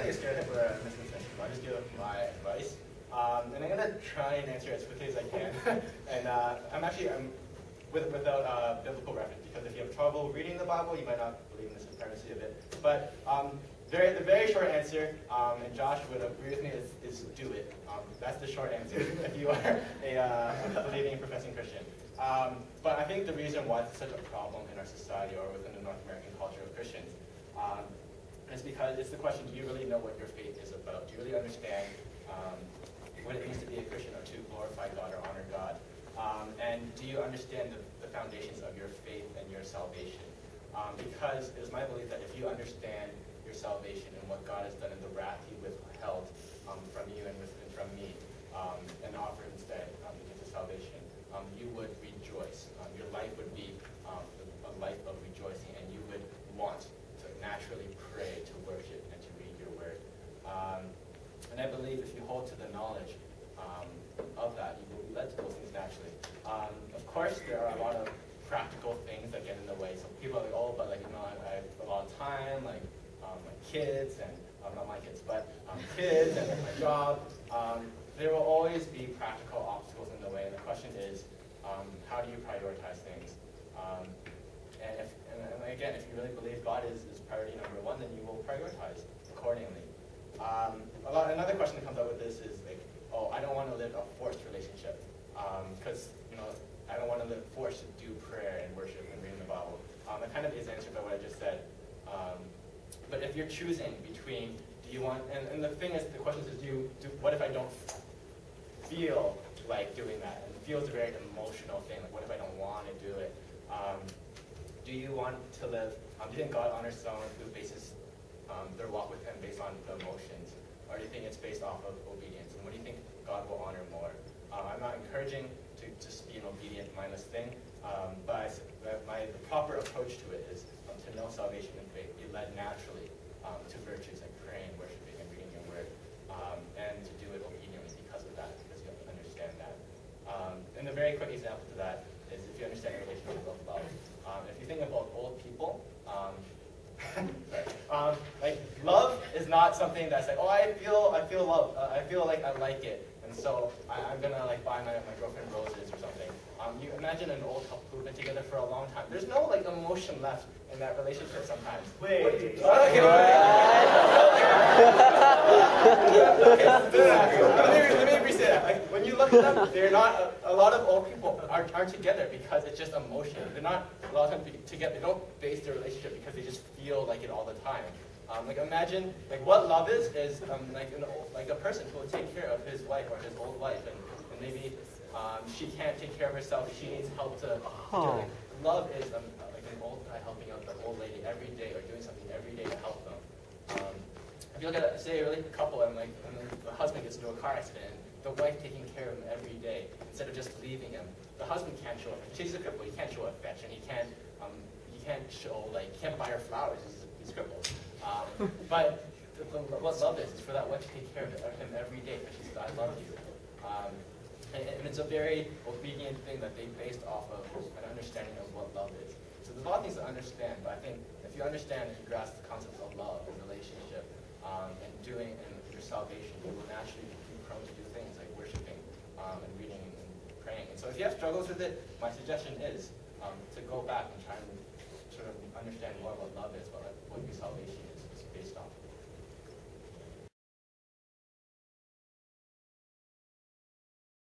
really a stereotype or a misconception. I'll just give my advice. And I'm going to try and answer it as quickly as I can. And I'm without biblical reference, because if you have trouble reading the Bible, you might not believe in the supremacy of it. But the very short answer, and Josh would agree with me, is do it. That's the short answer if you are a believing, professing Christian. But I think the reason why it's such a problem in our society or within the North American culture of Christians is because it's the question, do you really know what your faith is about? Do you really understand what it means to be a Christian or to glorify God or honor God? And do you understand the foundations of your faith and your salvation? Because it is my belief that if you understand your salvation and what God has done and the wrath he withheld from you and from me, and offered instead because of salvation, you would rejoice. Your life would be a life of rejoicing, and you would want to naturally pray, to worship, and to read your word. And I believe if you hold to the knowledge of that, you will be led to those things naturally. Of course, there are a lot of practical things that get in the way. So people are like, oh, but I have a lot of time, like my kids, and not my kids, but kids and my job. There will always be practical obstacles in the way, and the question is, how do you prioritize things? And again, if you really believe God is priority number one, then you will prioritize accordingly. Another question that comes up with this is like, oh, I don't want to live a forced relationship because I don't want to live forced to do prayer and worship and reading the Bible. That kind of is answered by what I just said. But if you're choosing between, do you want, and the thing is, the question is, what if I don't feel like doing that? And feel is a very emotional thing. Like, what if I don't want to do it? Do you want to live? Do you think God honors someone who bases their walk with Him based on the emotions, or do you think it's based off of obedience? And what do you think God will honor more? I'm not encouraging to just be an obedient, mindless thing, but the proper approach to it is to know salvation and faith, be led naturally to virtues like praying, worshiping, and reading your word, and to do it obediently because of that, because you have to understand that. And a very quick example to that is if you understand the relationship of love. If you think about old people, like love is not something that's like, oh, I feel love, I feel like I like it, and so I'm gonna like buy my girlfriend roses or something. You imagine an old couple who've been together for a long time. There's no like emotion left in that relationship sometimes. Wait. Okay. Let me re-say that. Like, when you look at them, they're not. A lot of old people aren't together because it's just emotion. They're not a lot of times together. They don't base their relationship because they just feel like it all the time. Like imagine, like what love is like a person who will take care of his wife or his old wife, and maybe she can't take care of herself. She needs help to do it. Love is like an old guy helping out the old lady every day or doing something every day to help them. If you look at, say, a really couple and the husband gets into a car accident, the wife taking care of him every day instead of just leaving him. The husband can't show affection. She's a cripple. He can't show affection. He can't buy her flowers. He's crippled. But what love is for that wife to take care of him every day because she says, I love you. And it's a very obedient thing that they based off of an understanding of what love is. So there's a lot of things to understand, but I think if you understand and you grasp the concepts of love and relationship and doing and your salvation, you will naturally be prone to do things like worshiping and reading and praying. And so if you have struggles with it, my suggestion is to go back and try and sort of understand more what love is, what